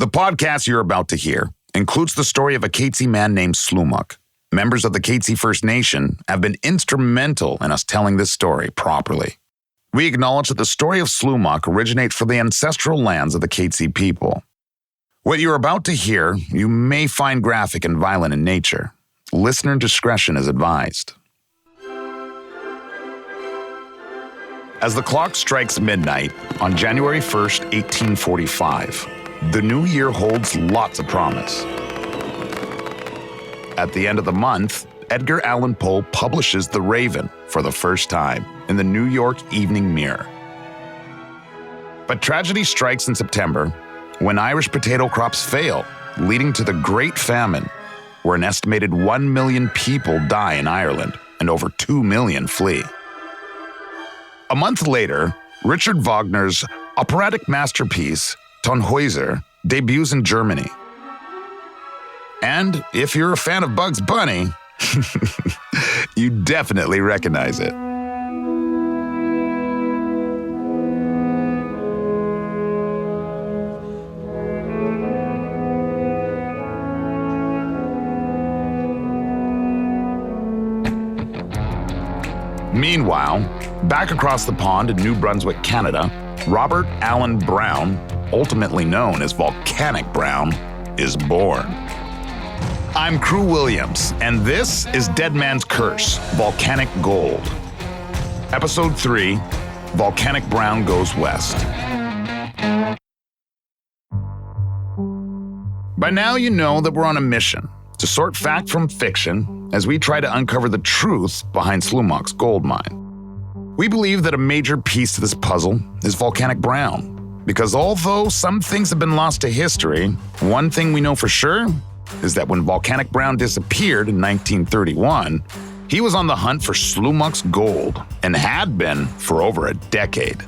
The podcast you're about to hear includes the story of a Katzie man named Slumach. Members of the Katzie First Nation have been instrumental in us telling this story properly. We acknowledge that the story of Slumach originates from the ancestral lands of the Katzie people. What you're about to hear, you may find graphic and violent in nature. Listener discretion is advised. As the clock strikes midnight on January 1st, 1845, the new year holds lots of promise. At the end of the month, Edgar Allan Poe publishes The Raven for the first time in the New York Evening Mirror. But tragedy strikes in September when Irish potato crops fail, leading to the Great Famine, where an estimated 1 million people die in Ireland and over 2 million flee. A month later, Richard Wagner's operatic masterpiece, Tannhäuser, debuts in Germany. And if you're a fan of Bugs Bunny, you definitely recognize it. Meanwhile, back across the pond in New Brunswick, Canada, Robert Allen Brown, ultimately known as Volcanic Brown, is born. I'm Kru Williams, and this is Dead Man's Curse, Volcanic Gold. Episode 3, Volcanic Brown Goes West. By now you know that we're on a mission to sort fact from fiction as we try to uncover the truth behind Slumach's gold mine. We believe that a major piece to this puzzle is Volcanic Brown, because although some things have been lost to history, one thing we know for sure is that when Volcanic Brown disappeared in 1931, he was on the hunt for Slumach's gold and had been for over a decade.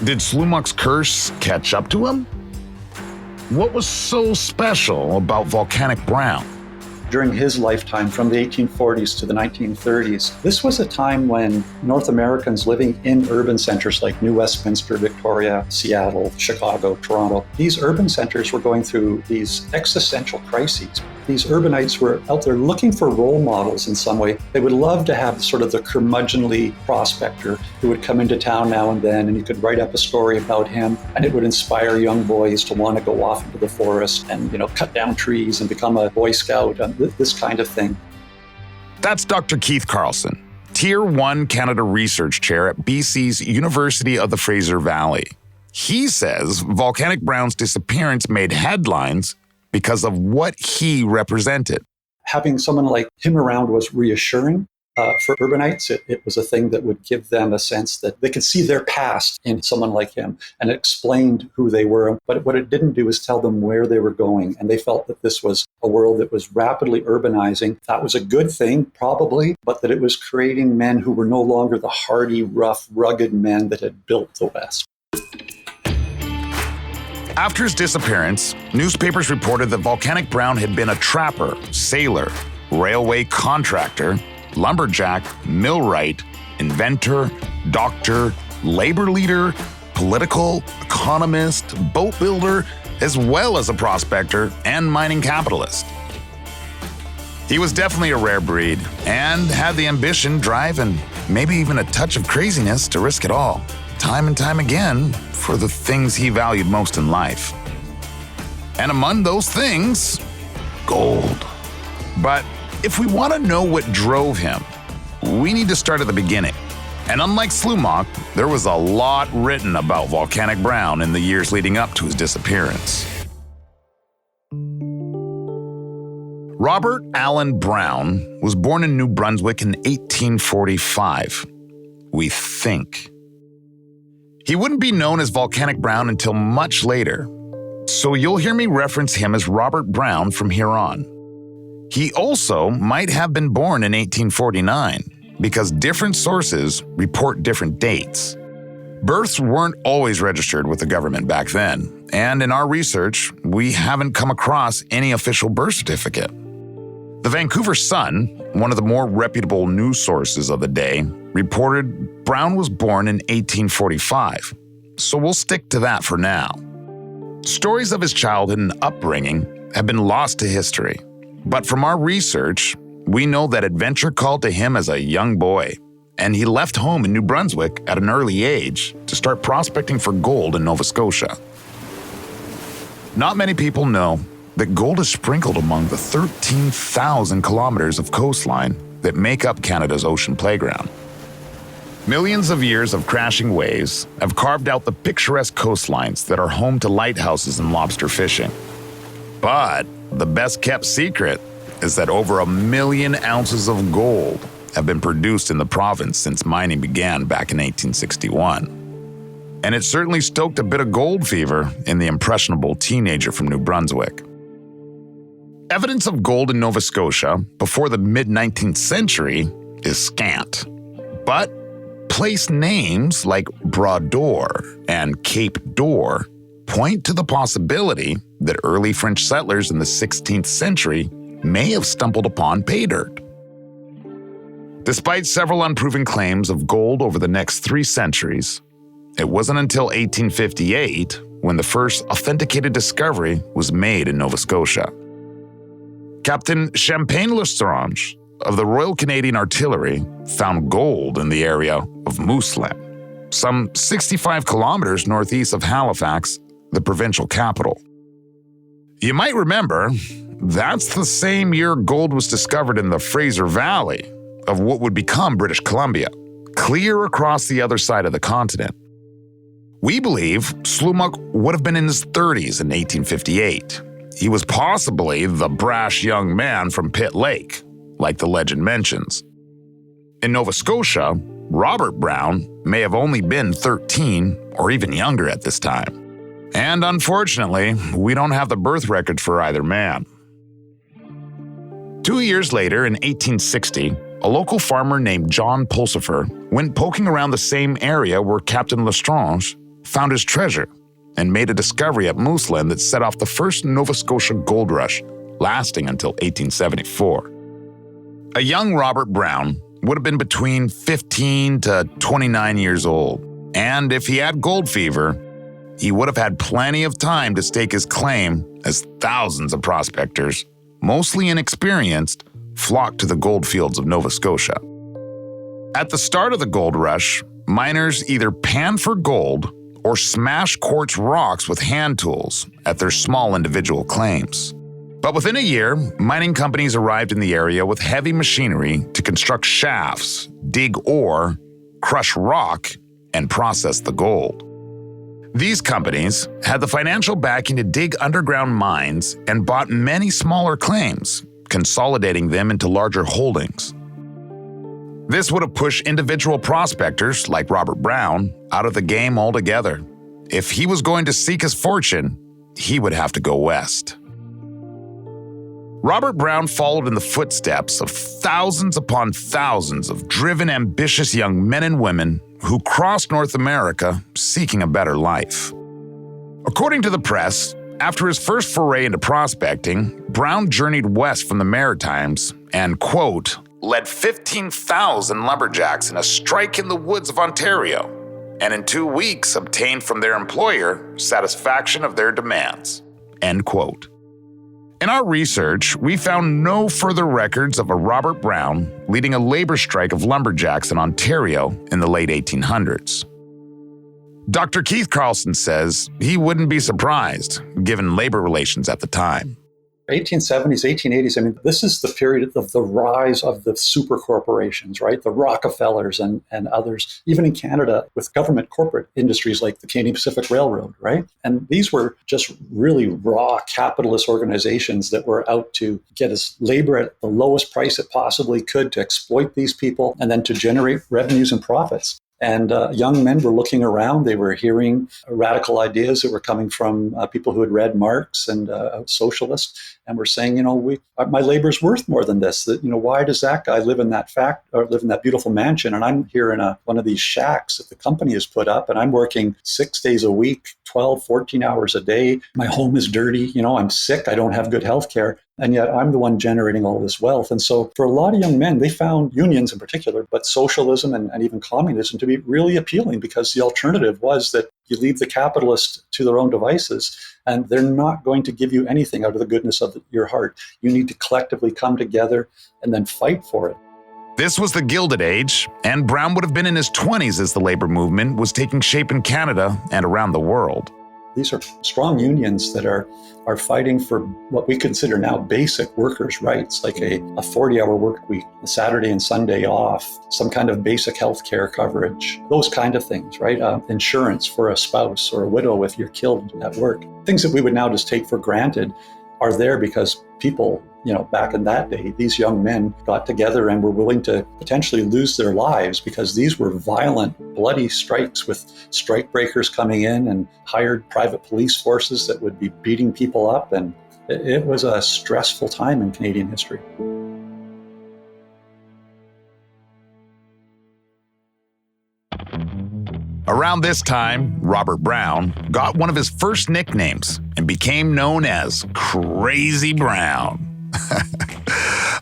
Did Slumach's curse catch up to him? What was so special about Volcanic Brown? During his lifetime, from the 1840s to the 1930s, this was a time when North Americans living in urban centers like New Westminster, Victoria, Seattle, Chicago, Toronto, these urban centers were going through these existential crises. These urbanites were out there looking for role models in some way. They would love to have sort of the curmudgeonly prospector who would come into town now and then, and you could write up a story about him, and it would inspire young boys to want to go off into the forest and, cut down trees and become a Boy Scout, and this kind of thing. That's Dr. Keith Carlson, Tier 1 Canada Research Chair at BC's University of the Fraser Valley. He says Volcanic Brown's disappearance made headlines because of what he represented. Having someone like him around was reassuring. For urbanites, it was a thing that would give them a sense that they could see their past in someone like him, and it explained who they were. But what it didn't do was tell them where they were going. And they felt that this was a world that was rapidly urbanizing. That was a good thing, probably, but that it was creating men who were no longer the hardy, rough, rugged men that had built the West. After his disappearance, newspapers reported that Volcanic Brown had been a trapper, sailor, railway contractor, lumberjack, millwright, inventor, doctor, labor leader, political, economist, boat builder, as well as a prospector and mining capitalist. He was definitely a rare breed and had the ambition, drive, and maybe even a touch of craziness to risk it all, time and time again, for the things he valued most in life. And among those things, gold. But if we want to know what drove him, we need to start at the beginning. And unlike Slumach, there was a lot written about Volcanic Brown in the years leading up to his disappearance. Robert Allen Brown was born in New Brunswick in 1845. We think. He wouldn't be known as Volcanic Brown until much later, so you'll hear me reference him as Robert Brown from here on. He also might have been born in 1849 because different sources report different dates. Births weren't always registered with the government back then, and in our research, we haven't come across any official birth certificate. The Vancouver Sun, one of the more reputable news sources of the day, reported Brown was born in 1845, so we'll stick to that for now. Stories of his childhood and upbringing have been lost to history. But from our research, we know that adventure called to him as a young boy, and he left home in New Brunswick at an early age to start prospecting for gold in Nova Scotia. Not many people know that gold is sprinkled among the 13,000 kilometers of coastline that make up Canada's ocean playground. Millions of years of crashing waves have carved out the picturesque coastlines that are home to lighthouses and lobster fishing. But the best-kept secret is that over 1 million ounces of gold have been produced in the province since mining began back in 1861. And it certainly stoked a bit of gold fever in the impressionable teenager from New Brunswick. Evidence of gold in Nova Scotia before the mid-19th century is scant. But place names like Bras-d'Or and Cape d'Or point to the possibility that early French settlers in the 16th century may have stumbled upon pay dirt. Despite several unproven claims of gold over the next 3 centuries, it wasn't until 1858 when the first authenticated discovery was made in Nova Scotia. Captain Champagne Lestrange of the Royal Canadian Artillery found gold in the area of Moosland, some 65 kilometers northeast of Halifax, the provincial capital. You might remember, that's the same year gold was discovered in the Fraser Valley of what would become British Columbia, clear across the other side of the continent. We believe Slumach would have been in his 30s in 1858. He was possibly the brash young man from Pitt Lake, like the legend mentions. In Nova Scotia, Robert Brown may have only been 13 or even younger at this time. And unfortunately, we don't have the birth record for either man. 2 years later, in 1860, a local farmer named John Pulsifer went poking around the same area where Captain Lestrange found his treasure and made a discovery at Mooseland that set off the first Nova Scotia gold rush, lasting until 1874. A young Robert Brown would have been between 15 to 29 years old, and if he had gold fever, he would have had plenty of time to stake his claim as thousands of prospectors, mostly inexperienced, flocked to the gold fields of Nova Scotia. At the start of the gold rush, miners either panned for gold or smashed quartz rocks with hand tools at their small individual claims. But within a year, mining companies arrived in the area with heavy machinery to construct shafts, dig ore, crush rock, and process the gold. These companies had the financial backing to dig underground mines and bought many smaller claims, consolidating them into larger holdings. This would have pushed individual prospectors like Robert Brown out of the game altogether. If he was going to seek his fortune, he would have to go west. Robert Brown followed in the footsteps of thousands upon thousands of driven, ambitious young men and women who crossed North America seeking a better life. According to the press, after his first foray into prospecting, Brown journeyed west from the Maritimes and, quote, led 15,000 lumberjacks in a strike in the woods of Ontario, and in 2 weeks obtained from their employer satisfaction of their demands, end quote. In our research, we found no further records of a Robert Brown leading a labor strike of lumberjacks in Ontario in the late 1800s. Dr. Keith Carlson says he wouldn't be surprised, given labor relations at the time. 1870s, 1880s, I mean, this is the period of the rise of the super corporations, right? The Rockefellers and others, even in Canada with government corporate industries like the Canadian Pacific Railroad, right? And these were just really raw capitalist organizations that were out to get us labor at the lowest price it possibly could to exploit these people and then to generate revenues and profits. And young men were looking around. They were hearing radical ideas that were coming from people who had read Marx and socialists, and were saying, my labor's worth more than this. That, why does that guy live in that live in that beautiful mansion, and I'm here in one of these shacks that the company has put up, and I'm working 6 days a week, 12, 14 hours a day. My home is dirty. I'm sick. I don't have good health care. And yet I'm the one generating all this wealth. And so for a lot of young men, they found unions in particular, but socialism and even communism to be really appealing, because the alternative was that you leave the capitalists to their own devices, and they're not going to give you anything out of the goodness of your heart. You need to collectively come together and then fight for it. This was the Gilded Age, and Brown would have been in his 20s as the labor movement was taking shape in Canada and around the world. These are strong unions that are fighting for what we consider now basic workers' rights, like a 40-hour work week, a Saturday and Sunday off, some kind of basic health care coverage, those kind of things, right? Insurance for a spouse or a widow if you're killed at work. Things that we would now just take for granted are there because people, back in that day, these young men got together and were willing to potentially lose their lives because these were violent, bloody strikes with strike breakers coming in and hired private police forces that would be beating people up. And it was a stressful time in Canadian history. Around this time, Robert Brown got one of his first nicknames and became known as Crazy Brown.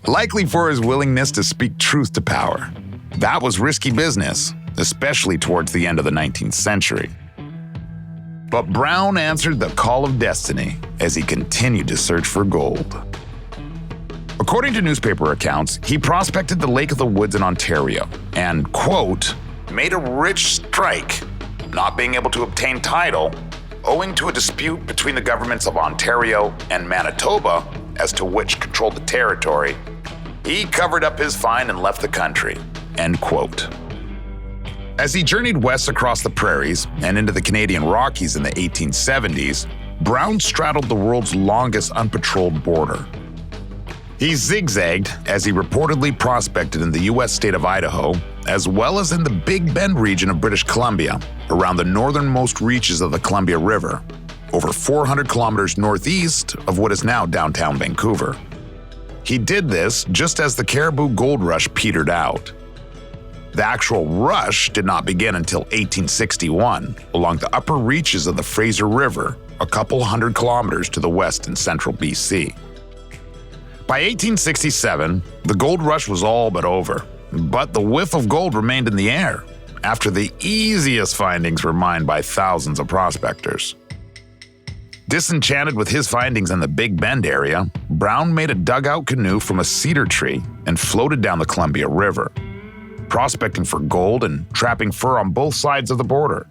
Likely for his willingness to speak truth to power. That was risky business, especially towards the end of the 19th century. But Brown answered the call of destiny as he continued to search for gold. According to newspaper accounts, he prospected the Lake of the Woods in Ontario and, quote, made a rich strike, not being able to obtain title, owing to a dispute between the governments of Ontario and Manitoba as to which controlled the territory. He covered up his find and left the country, end quote. As he journeyed west across the prairies and into the Canadian Rockies in the 1870s, Brown straddled the world's longest unpatrolled border. He zigzagged as he reportedly prospected in the U.S. state of Idaho, as well as in the Big Bend region of British Columbia, around the northernmost reaches of the Columbia River, over 400 kilometers northeast of what is now downtown Vancouver. He did this just as the Cariboo Gold Rush petered out. The actual rush did not begin until 1861, along the upper reaches of the Fraser River, a couple hundred kilometers to the west in central BC. By 1867, the gold rush was all but over, but the whiff of gold remained in the air after the easiest findings were mined by thousands of prospectors. Disenchanted with his findings in the Big Bend area, Brown made a dugout canoe from a cedar tree and floated down the Columbia River, prospecting for gold and trapping fur on both sides of the border.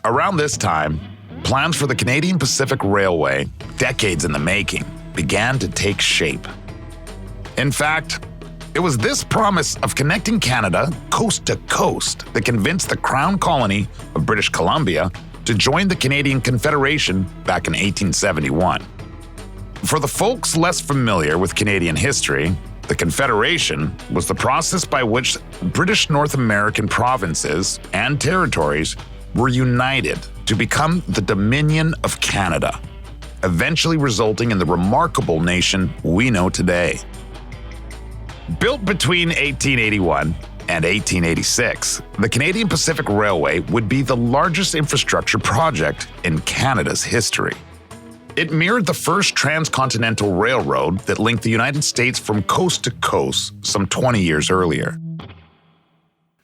Around this time, plans for the Canadian Pacific Railway, decades in the making, began to take shape. In fact, it was this promise of connecting Canada coast to coast that convinced the Crown Colony of British Columbia to join the Canadian Confederation back in 1871. For the folks less familiar with Canadian history, the Confederation was the process by which British North American provinces and territories were united to become the Dominion of Canada, eventually resulting in the remarkable nation we know today. Built between 1881 and 1886, the Canadian Pacific Railway would be the largest infrastructure project in Canada's history. It mirrored the first transcontinental railroad that linked the United States from coast to coast some 20 years earlier.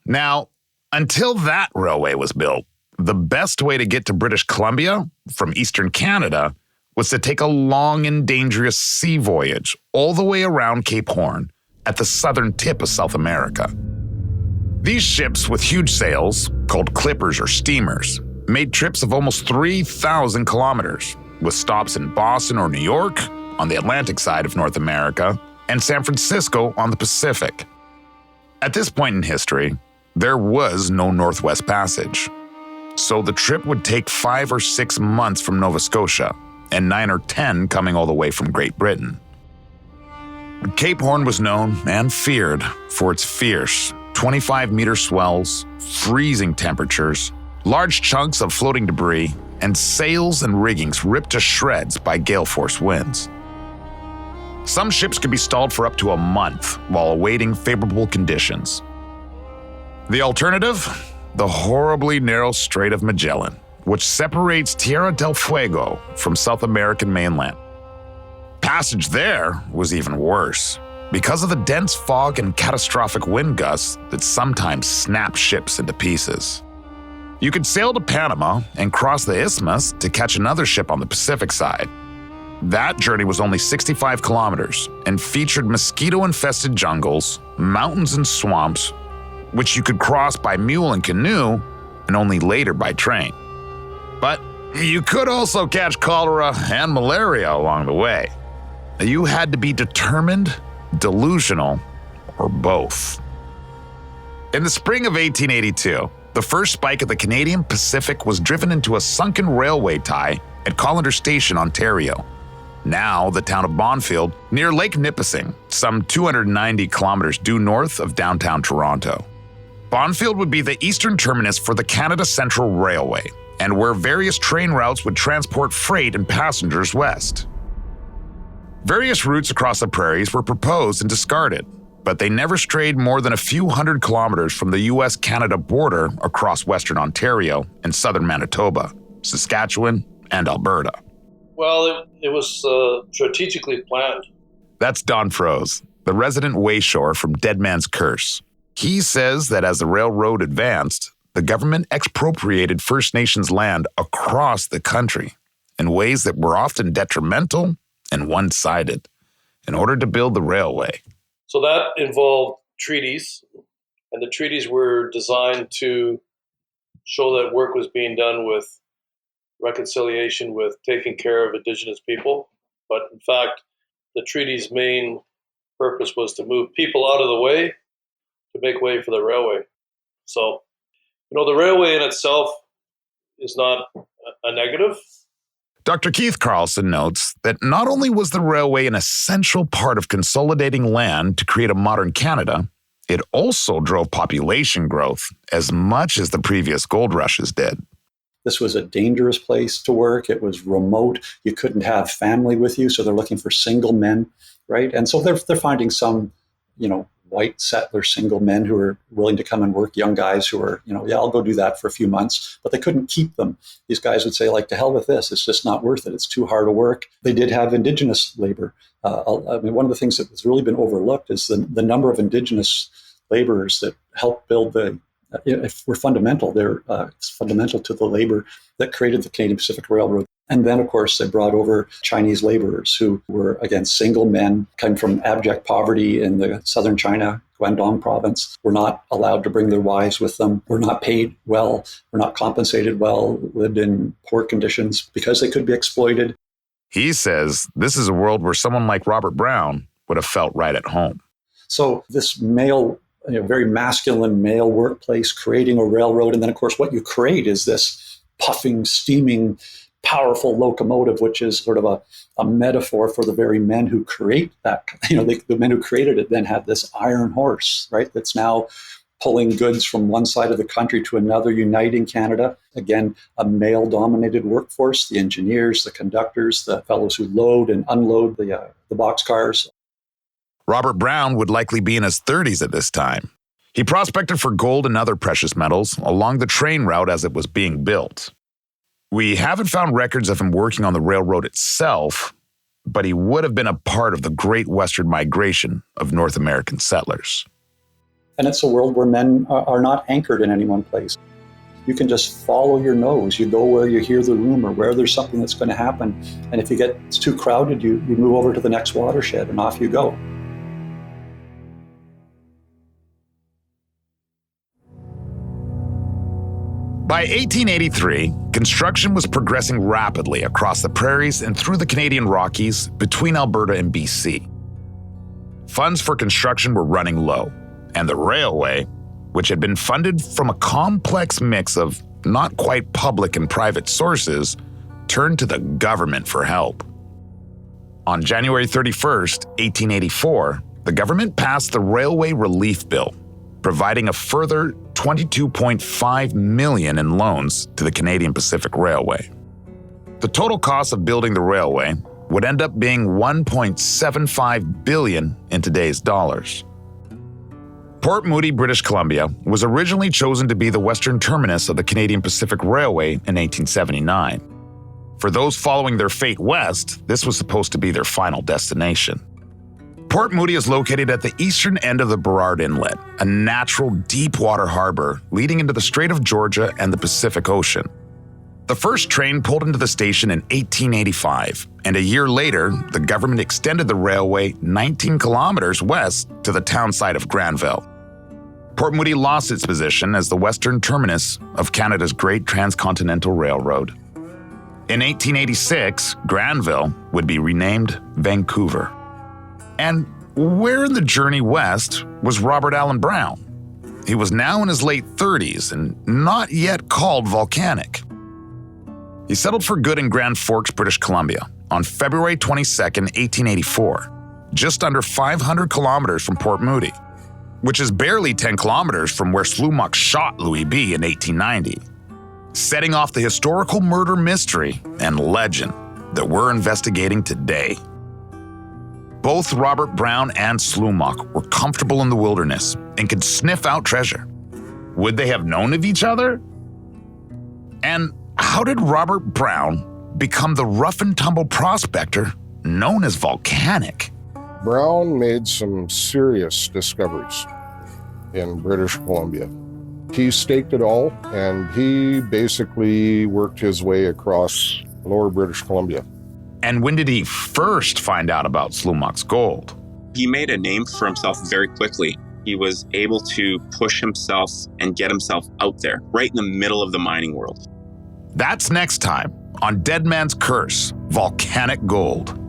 Now, until that railway was built, the best way to get to British Columbia from eastern Canada was to take a long and dangerous sea voyage all the way around Cape Horn at the southern tip of South America. These ships with huge sails, called clippers or steamers, made trips of almost 3,000 kilometers, with stops in Boston or New York on the Atlantic side of North America and San Francisco on the Pacific. At this point in history, there was no Northwest Passage, so the trip would take 5 or 6 months from Nova Scotia and 9 or 10 coming all the way from Great Britain. Cape Horn was known and feared for its fierce 25-meter swells, freezing temperatures, large chunks of floating debris, and sails and riggings ripped to shreds by gale-force winds. Some ships could be stalled for up to a month while awaiting favorable conditions. The alternative? The horribly narrow Strait of Magellan, which separates Tierra del Fuego from South American mainland. passage there was even worse because of the dense fog and catastrophic wind gusts that sometimes snap ships into pieces. You could sail to Panama and cross the isthmus to catch another ship on the Pacific side. That journey was only 65 kilometers and featured mosquito-infested jungles, mountains and swamps, which you could cross by mule and canoe and only later by train. But you could also catch cholera and malaria along the way. You had to be determined, delusional, or both. In the spring of 1882, the first spike of the Canadian Pacific was driven into a sunken railway tie at Colander Station, Ontario. Now the town of Bonfield, near Lake Nipissing, some 290 kilometers due north of downtown Toronto. Bonfield would be the eastern terminus for the Canada Central Railway, and where various train routes would transport freight and passengers west. Various routes across the prairies were proposed and discarded, but they never strayed more than a few hundred kilometers from the US-Canada border across western Ontario and southern Manitoba, Saskatchewan, and Alberta. Well, it was strategically planned. That's Don Froese, the resident wayshore from Dead Man's Curse. He says that as the railroad advanced, the government expropriated First Nations land across the country in ways that were often detrimental and one-sided in order to build the railway. So that involved treaties, and the treaties were designed to show that work was being done with reconciliation, with taking care of Indigenous people. But in fact, the treaty's main purpose was to move people out of the way to make way for the railway. So, the railway in itself is not a negative. Dr. Keith Carlson notes that not only was the railway an essential part of consolidating land to create a modern Canada, it also drove population growth as much as the previous gold rushes did. This was a dangerous place to work. It was remote. You couldn't have family with you, so they're looking for single men, right? And so they're finding some, white settler single men who are willing to come and work, young guys who are, I'll go do that for a few months, but they couldn't keep them. These guys would say, to hell with this. It's just not worth it. It's too hard to work. They did have Indigenous labor. One of the things that has really been overlooked is the number of Indigenous laborers that helped build were fundamental. They're fundamental to the labor that created the Canadian Pacific Railroad. And then, of course, they brought over Chinese laborers who were, again, single men, came from abject poverty in the southern China, Guangdong province, were not allowed to bring their wives with them, were not paid well, were not compensated well, lived in poor conditions because they could be exploited. He says this is a world where someone like Robert Brown would have felt right at home. So this male, very masculine male workplace, creating a railroad. And then, of course, what you create is this puffing, steaming, powerful locomotive, which is sort of a metaphor for the very men who create that. The men who created it then had this iron horse, right, that's now pulling goods from one side of the country to another, uniting Canada. Again, a male-dominated workforce, the engineers, the conductors, the fellows who load and unload the boxcars. Robert Brown would likely be in his 30s at this time. He prospected for gold and other precious metals along the train route as it was being built. We haven't found records of him working on the railroad itself, but he would have been a part of the Great Western Migration of North American settlers. And it's a world where men are not anchored in any one place. You can just follow your nose. You go where you hear the rumor, where there's something that's going to happen. And if it's too crowded, you move over to the next watershed and off you go. By 1883, construction was progressing rapidly across the prairies and through the Canadian Rockies between Alberta and BC. Funds for construction were running low, and the railway, which had been funded from a complex mix of not quite public and private sources, turned to the government for help. On January 31st, 1884, the government passed the Railway Relief Bill, providing a further $22.5 million in loans to the Canadian Pacific Railway. The total cost of building the railway would end up being $1.75 billion in today's dollars. Port Moody, British Columbia, was originally chosen to be the western terminus of the Canadian Pacific Railway in 1879. For those following their fate west, this was supposed to be their final destination. Port Moody is located at the eastern end of the Burrard Inlet, a natural deep-water harbor leading into the Strait of Georgia and the Pacific Ocean. The first train pulled into the station in 1885, and a year later, the government extended the railway 19 kilometers west to the town site of Granville. Port Moody lost its position as the western terminus of Canada's Great Transcontinental Railroad. In 1886, Granville would be renamed Vancouver. And where in the journey west was Robert Allen Brown? He was now in his late 30s and not yet called volcanic. He settled for good in Grand Forks, British Columbia on February 22, 1884, just under 500 kilometers from Port Moody, which is barely 10 kilometers from where Slumach shot Louis B. in 1890, setting off the historical murder mystery and legend that we're investigating today. Both Robert Brown and Slumach were comfortable in the wilderness and could sniff out treasure. Would they have known of each other? And how did Robert Brown become the rough-and-tumble prospector known as Volcanic? Brown made some serious discoveries in British Columbia. He staked it all, and he basically worked his way across lower British Columbia. And when did he first find out about Slumach's gold? He made a name for himself very quickly. He was able to push himself and get himself out there, right in the middle of the mining world. That's next time on Dead Man's Curse, Volcanic Gold.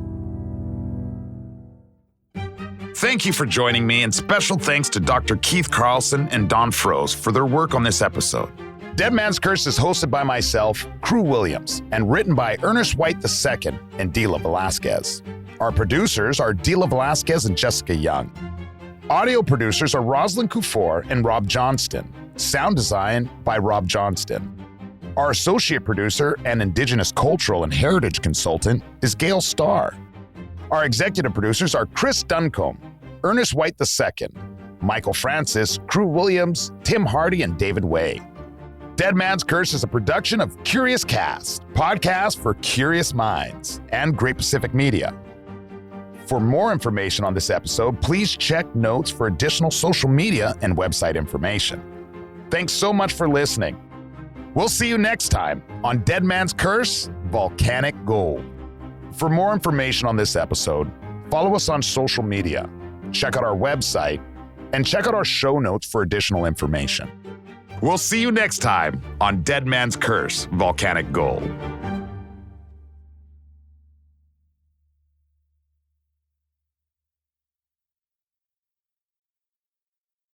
Thank you for joining me, and special thanks to Dr. Keith Carlson and Don Froese for their work on this episode. Dead Man's Curse is hosted by myself, Kru Williams, and written by Ernest White II and Dila Velasquez. Our producers are Dila Velasquez and Jessica Young. Audio producers are Rosalind Kufor and Rob Johnston. Sound design by Rob Johnston. Our associate producer and Indigenous cultural and heritage consultant is Gail Starr. Our executive producers are Chris Duncombe, Ernest White II, Michael Francis, Kru Williams, Tim Hardy, and David Way. Dead Man's Curse is a production of Curious Cast, podcast for curious minds, and Great Pacific Media. For more information on this episode, please check notes for additional social media and website information. Thanks so much for listening. We'll see you next time on Dead Man's Curse, Volcanic Gold. For more information on this episode, follow us on social media, check out our website, and check out our show notes for additional information. We'll see you next time on Dead Man's Curse, Volcanic Gold.